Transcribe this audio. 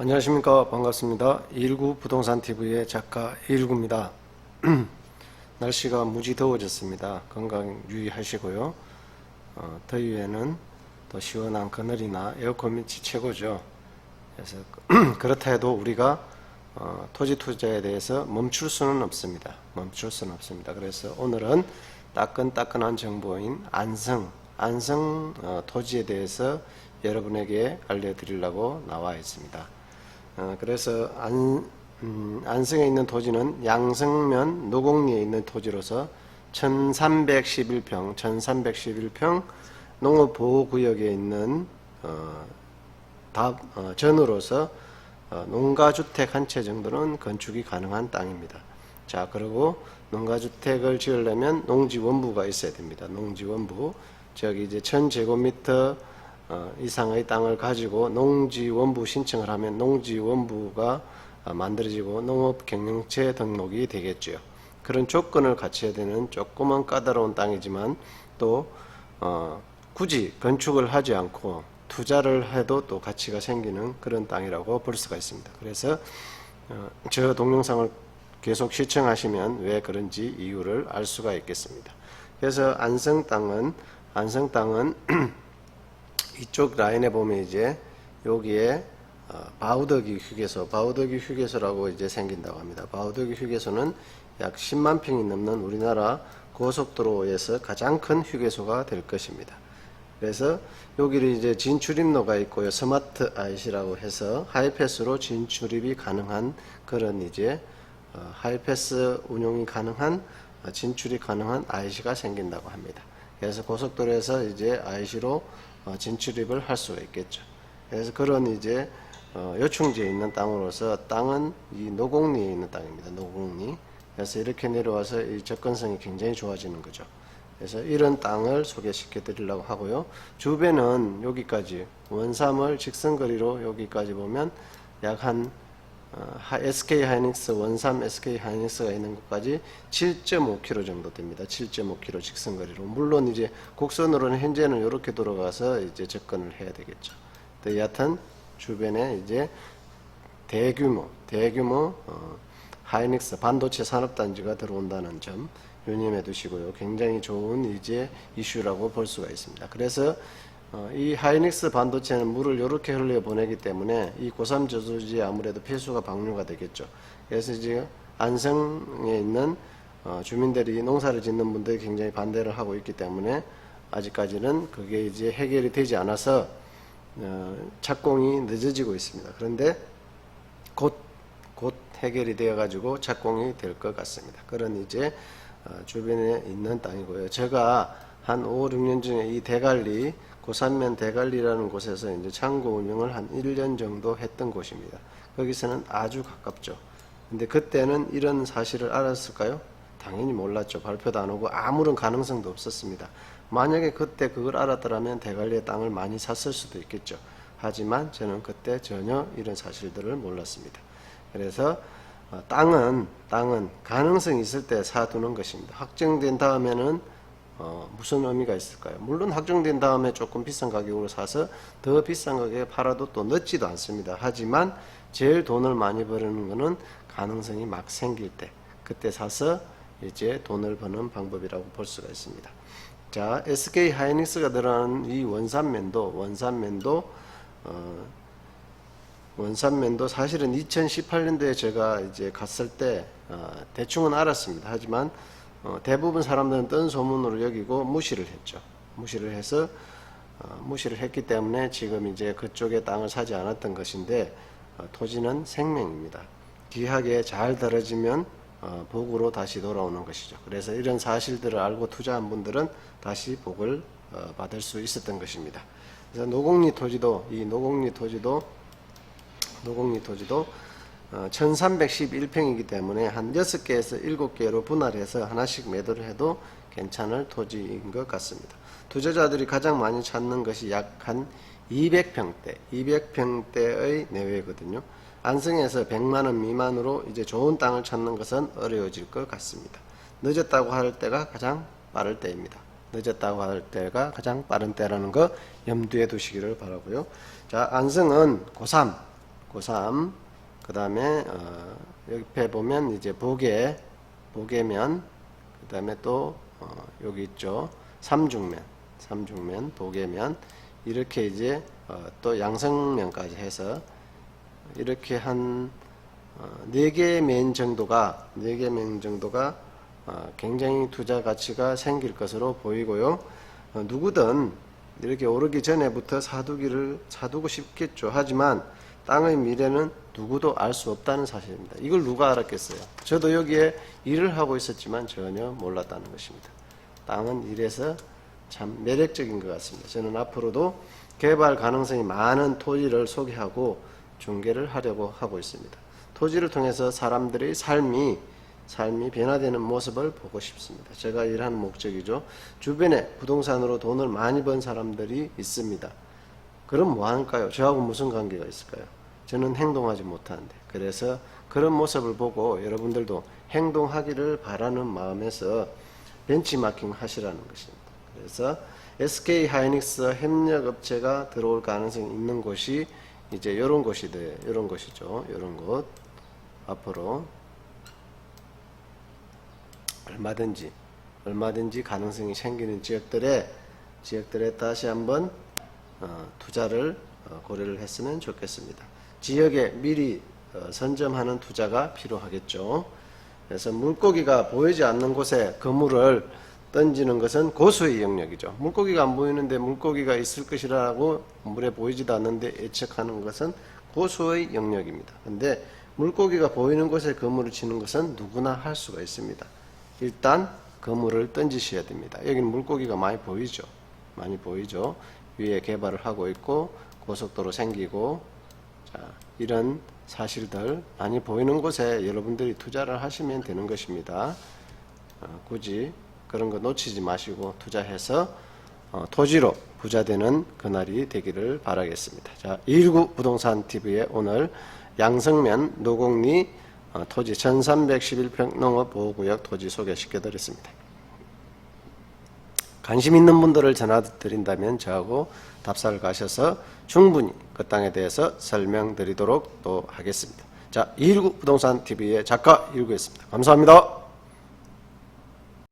안녕하십니까. 반갑습니다. 119 부동산TV의 작가 119입니다. 날씨가 무지 더워졌습니다. 건강 유의하시고요. 더위에는 또 시원한 그늘이나 에어컨 밑이 최고죠. 그래서 그렇다 해도 우리가 토지 투자에 대해서 멈출 수는 없습니다. 그래서 오늘은 따끈따끈한 정보인 안성 토지에 대해서 여러분에게 알려드리려고 나와 있습니다. 그래서 안성에 있는 토지는 양성면 노곡리에 있는 토지로서 1311평 농업보호구역에 있는 전으로서 농가주택 한 채 정도는 건축이 가능한 땅입니다. 자, 그리고 농가주택을 지으려면 농지원부가 있어야 됩니다. 농지원부. 저기 이제 1000제곱미터 이상의 땅을 가지고 농지원부 신청을 하면 농지원부가 만들어지고 농업경영체 등록이 되겠죠. 그런 조건을 갖춰야 되는 조그만 까다로운 땅이지만 또 굳이 건축을 하지 않고 투자를 해도 또 가치가 생기는 그런 땅이라고 볼 수가 있습니다. 그래서 저 동영상을 계속 시청하시면 왜 그런지 이유를 알 수가 있겠습니다. 그래서 안성 땅은 이쪽 라인에 보면 이제 여기에 바우더기 휴게소라고 이제 생긴다고 합니다. 바우더기 휴게소는 약 10만 평이 넘는 우리나라 고속도로에서 가장 큰 휴게소가 될 것입니다. 그래서 여기를 이제 진출입로가 있고요. 스마트 IC라고 해서 하이패스로 진출입이 가능한 그런 이제 하이패스 운용이 가능한 진출이 가능한 IC가 생긴다고 합니다. 그래서 고속도로에서 이제 IC로 진출입을 할 수가 있겠죠. 그래서 그런 이제 요충지에 있는 땅으로서 땅은 이 노곡리에 있는 땅입니다. 노곡리. 그래서 이렇게 내려와서 이 접근성이 굉장히 좋아지는 거죠. 그래서 이런 땅을 소개시켜 드리려고 하고요. 주변은 여기까지 원삼을 직선거리로 여기까지 보면 약 한 SK 하이닉스 원삼 SK 하이닉스가 있는 곳까지 7.5km 정도 됩니다. 7.5km 직선거리로. 물론 이제 곡선으로는 현재는 이렇게 돌아가서 이제 접근을 해야 되겠죠. 여하튼 주변에 이제 대규모 하이닉스 반도체 산업단지가 들어온다는 점 유념해 두시고요. 굉장히 좋은 이제 이슈라고 볼 수가 있습니다. 그래서 이 하이닉스 반도체는 물을 이렇게 흘려 보내기 때문에 이 고삼 저수지에 아무래도 폐수가 방류가 되겠죠. 그래서 이제 안성에 있는 주민들이 농사를 짓는 분들이 굉장히 반대를 하고 있기 때문에 아직까지는 그게 이제 해결이 되지 않아서 착공이 늦어지고 있습니다. 그런데 곧 해결이 되어 가지고 착공이 될 것 같습니다. 그런 이제 주변에 있는 땅이고요. 제가 한 5, 6년 전에 이 대관리 고산면 대관리라는 곳에서 이제 창고 운영을 한 1년 정도 했던 곳입니다. 거기서는 아주 가깝죠. 근데 그때는 이런 사실을 알았을까요? 당연히 몰랐죠. 발표도 안 오고 아무런 가능성도 없었습니다. 만약에 그때 그걸 알았더라면 대관리의 땅을 많이 샀을 수도 있겠죠. 하지만 저는 그때 전혀 이런 사실들을 몰랐습니다. 그래서 땅은 가능성이 있을 때 사두는 것입니다. 확정된 다음에는 무슨 의미가 있을까요? 물론 확정된 다음에 조금 비싼 가격으로 사서 더 비싼 가격에 팔아도 또 늦지도 않습니다. 하지만 제일 돈을 많이 버는 거는 가능성이 막 생길 때 그때 사서 이제 돈을 버는 방법이라고 볼 수가 있습니다. 자, SK 하이닉스가 들어가는 이 원산면도 사실은 2018년도에 제가 이제 갔을 때 대충은 알았습니다. 하지만 대부분 사람들은 뜬 소문으로 여기고 무시를 했죠. 무시를 했기 때문에 지금 이제 그쪽에 땅을 사지 않았던 것인데 토지는 생명입니다. 귀하게 잘 다뤄지면 복으로 다시 돌아오는 것이죠. 그래서 이런 사실들을 알고 투자한 분들은 다시 복을 받을 수 있었던 것입니다. 그래서 노곡리 토지도 1311평이기 때문에 한 6개에서 7개로 분할해서 하나씩 매도를 해도 괜찮을 토지인 것 같습니다. 투자자들이 가장 많이 찾는 것이 약 한 200평대의 내외거든요. 안성에서 100만원 미만으로 이제 좋은 땅을 찾는 것은 어려워질 것 같습니다. 늦었다고 할 때가 가장 빠를 때입니다. 늦었다고 할 때가 가장 빠른 때라는 거 염두에 두시기를 바라고요. 자, 안성은 고3. 그 다음에 옆에 보면 이제 보계면, 그 다음에 또 여기 있죠. 삼중면, 보계면, 이렇게 이제 또 양성면까지 해서 이렇게 한 4개 면 정도가 굉장히 투자 가치가 생길 것으로 보이고요. 누구든 이렇게 오르기 전에부터 사두고 싶겠죠. 하지만 땅의 미래는 누구도 알 수 없다는 사실입니다. 이걸 누가 알았겠어요? 저도 여기에 일을 하고 있었지만 전혀 몰랐다는 것입니다. 땅은 이래서 참 매력적인 것 같습니다. 저는 앞으로도 개발 가능성이 많은 토지를 소개하고 중개를 하려고 하고 있습니다. 토지를 통해서 사람들의 삶이 변화되는 모습을 보고 싶습니다. 제가 일하는 목적이죠. 주변에 부동산으로 돈을 많이 번 사람들이 있습니다. 그럼 뭐 할까요? 저하고 무슨 관계가 있을까요? 저는 행동하지 못하는데. 그래서 그런 모습을 보고 여러분들도 행동하기를 바라는 마음에서 벤치마킹 하시라는 것입니다. 그래서 SK 하이닉스 협력업체가 들어올 가능성이 있는 곳이 이제 이런 곳이죠. 이런 곳. 앞으로 얼마든지 가능성이 생기는 지역들에 다시 한번 투자를 고려를 했으면 좋겠습니다. 지역에 미리 선점하는 투자가 필요하겠죠. 그래서 물고기가 보이지 않는 곳에 그물을 던지는 것은 고수의 영역이죠. 물고기가 안 보이는데 물고기가 있을 것이라고 물에 보이지도 않는데 예측하는 것은 고수의 영역입니다. 근데 물고기가 보이는 곳에 그물을 치는 것은 누구나 할 수가 있습니다. 일단 그물을 던지셔야 됩니다. 여기는 물고기가 많이 보이죠. 위에 개발을 하고 있고 고속도로 생기고, 자, 이런 사실들 많이 보이는 곳에 여러분들이 투자를 하시면 되는 것입니다. 굳이 그런 거 놓치지 마시고 투자해서 토지로 부자되는 그날이 되기를 바라겠습니다. 자, 219 부동산 TV의 오늘 양성면 노곡리 토지 1311평 농업보호구역 토지 소개시켜 드렸습니다. 관심 있는 분들을 전화 드린다면 저하고 답사를 가셔서 충분히 그 땅에 대해서 설명드리도록 또 하겠습니다. 자, 219 부동산 TV의 작가 119였습니다. 감사합니다.